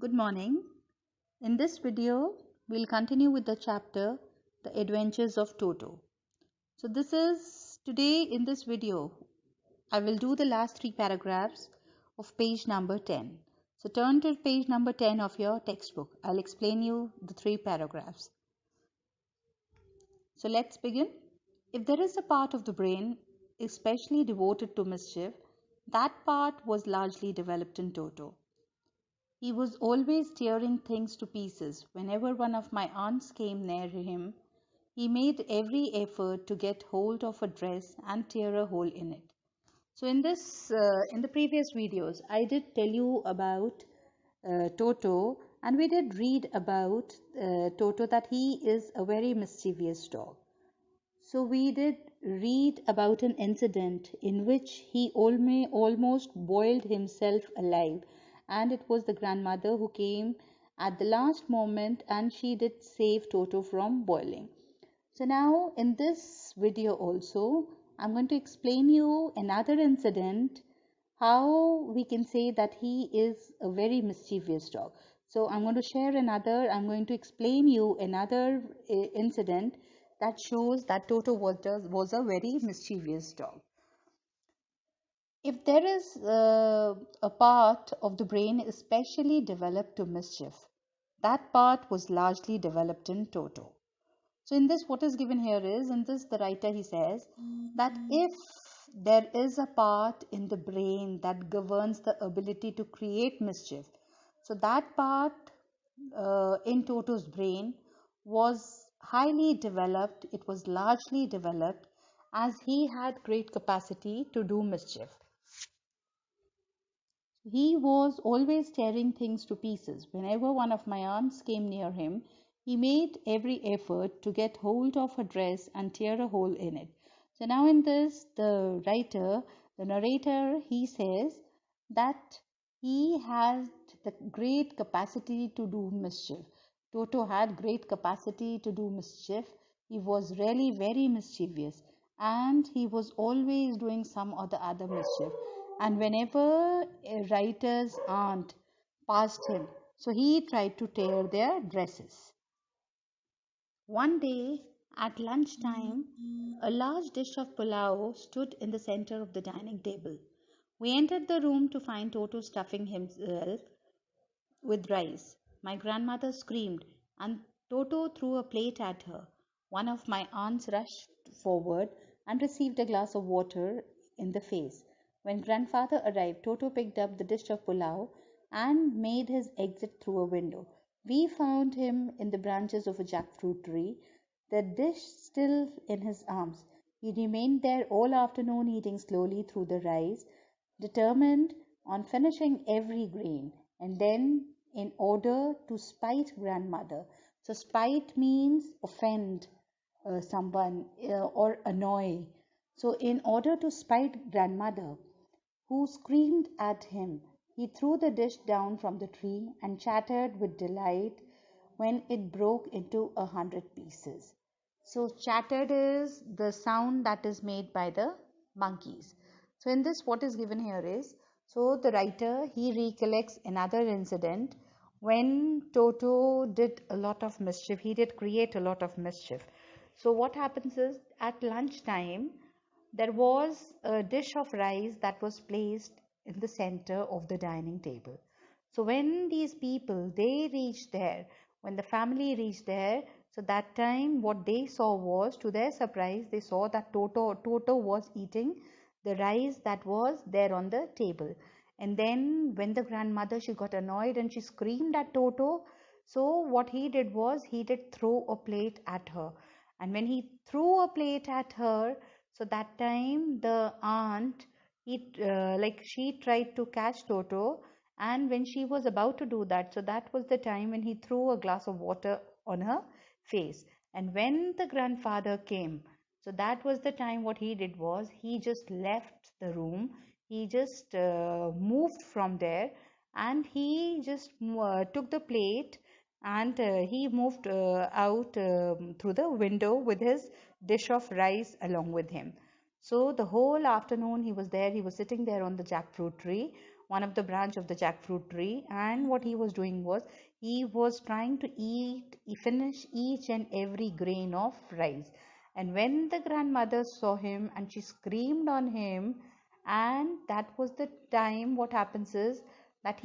Good morning. In this video, we'll continue with the chapter The Adventures of Toto. So this is today in this video, I will do the last three paragraphs of page number 10. So turn to page number 10 of your textbook. I'll explain you the three paragraphs. So let's begin. If there is a part of the brain especially devoted to mischief, that part was largely developed in Toto. He was always tearing things to pieces. Whenever one of my aunts came near him, he made every effort to get hold of a dress and tear a hole in it. So in the previous videos, I did tell you about Toto, and we did read about Toto that he is a very mischievous dog. So we did read about an incident in which he almost boiled himself alive, and it was the grandmother who came at the last moment and she did save Toto from boiling. So now in this video also, I'm going to explain you another incident, how we can say that he is a very mischievous dog. So I'm going to explain you another incident that shows that Toto was a very mischievous dog. If there is a part of the brain especially developed to mischief, that part was largely developed in Toto. So in this, what is given here is, in this the writer he says that if there is a part in the brain that governs the ability to create mischief, so that part in Toto's brain was highly developed, it was largely developed, as he had great capacity to do mischief. He was always tearing things to pieces. Whenever one of my aunts came near him, he made every effort to get hold of her dress and tear a hole in it. So now in this, the narrator, he says that he had the great capacity to do mischief. Toto had great capacity to do mischief. He was really very mischievous, and he was always doing some or the other mischief. And whenever a writer's aunt passed him, so he tried to tear their dresses. One day at lunchtime, a large dish of pulao stood in the center of the dining table. We entered the room to find Toto stuffing himself with rice. My grandmother screamed, and Toto threw a plate at her. One of my aunts rushed forward and received a glass of water in the face. When grandfather arrived, Toto picked up the dish of pulao and made his exit through a window. We found him in the branches of a jackfruit tree, the dish still in his arms. He remained there all afternoon, eating slowly through the rice, determined on finishing every grain, and then in order to spite grandmother. So spite means offend someone or annoy. So in order to spite grandmother, who screamed at him, he threw the dish down from the tree and chattered with delight when it broke into 100 pieces. So chattered is the sound that is made by the monkeys. So in this, what is given here is, so the writer, he recollects another incident when Toto did a lot of mischief. He did create a lot of mischief. So what happens is, at lunchtime, there was a dish of rice that was placed in the center of the dining table. So when these people, they reached there, when the family reached there, so that time what they saw was, to their surprise, they saw that Toto was eating the rice that was there on the table. And then when the grandmother, she got annoyed and she screamed at Toto. So what he did was, he did throw a plate at her. And when he threw a plate at her, so that time the aunt, she tried to catch Toto, and when she was about to do that, so that was the time when he threw a glass of water on her face. And when the grandfather came, so that was the time what he did was, he just left the room. He just moved from there, and he just took the plate, and he moved out through the window with his dish of rice along with him. So the whole afternoon he was there, he was sitting there on the jackfruit tree one of the branch of the jackfruit tree, and what he was doing was he was trying to finish each and every grain of rice. And when the grandmother saw him and she screamed on him, and that was the time what happens is that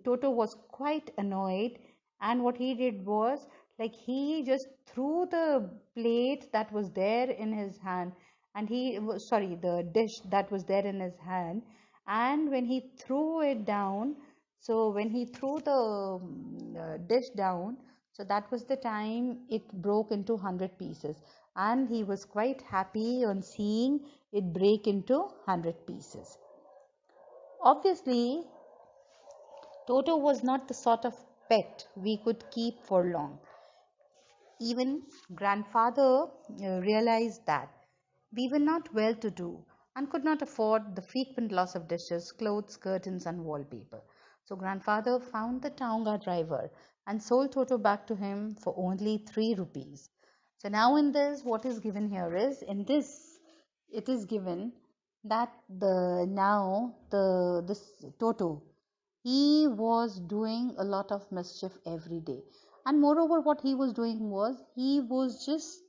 Toto was quite annoyed, and what he did was like he just threw the plate that was there in his hand, and he was sorry, the dish that was there in his hand, and when he threw it down, so when he threw the dish down, so that was the time it broke into 100 pieces, and he was quite happy on seeing it break into 100 pieces. Obviously, Toto was not the sort of pet we could keep for long. Even grandfather realized that we were not well to do and could not afford the frequent loss of dishes, clothes, curtains, and wallpaper. So grandfather found the Taonga driver and sold Toto back to him for only 3 rupees. So now in this, what is given here is, in this, it is given that this Toto, he was doing a lot of mischief every day, and moreover what he was doing was he was just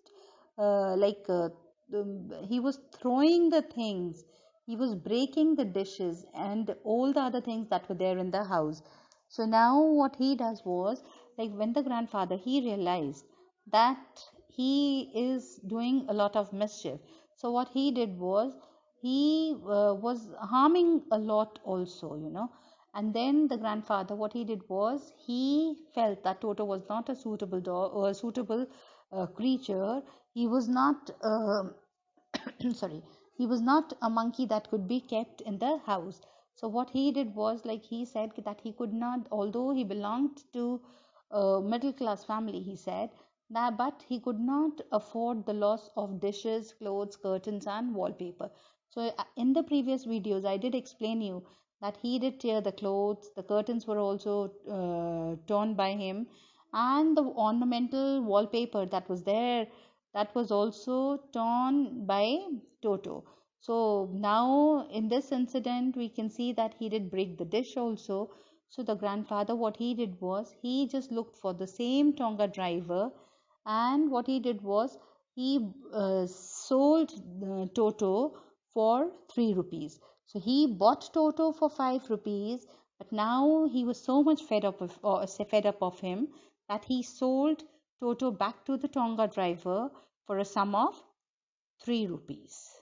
like he was throwing the things, he was breaking the dishes and all the other things that were there in the house. So now what he does was, like when the grandfather he realized that he is doing a lot of mischief, so what he did was he was harming a lot also, and then the grandfather, what he did was he felt that Toto was not a suitable dog or a suitable creature. He was not sorry, he was not a monkey that could be kept in the house. So what he did was, like he said that he could not, although he belonged to a middle class family, he said that, but he could not afford the loss of dishes, clothes, curtains, and wallpaper. So in the previous videos I did explain you that he did tear the clothes, the curtains were also torn by him, and the ornamental wallpaper that was there, that was also torn by Toto. So now in this incident, we can see that he did break the dish also. So the grandfather, what he did was he just looked for the same Tonga driver, and what he did was he sold Toto for 3 rupees. So he bought Toto for 5 rupees, but now he was so much fed up of him that he sold Toto back to the Tonga driver for a sum of 3 rupees.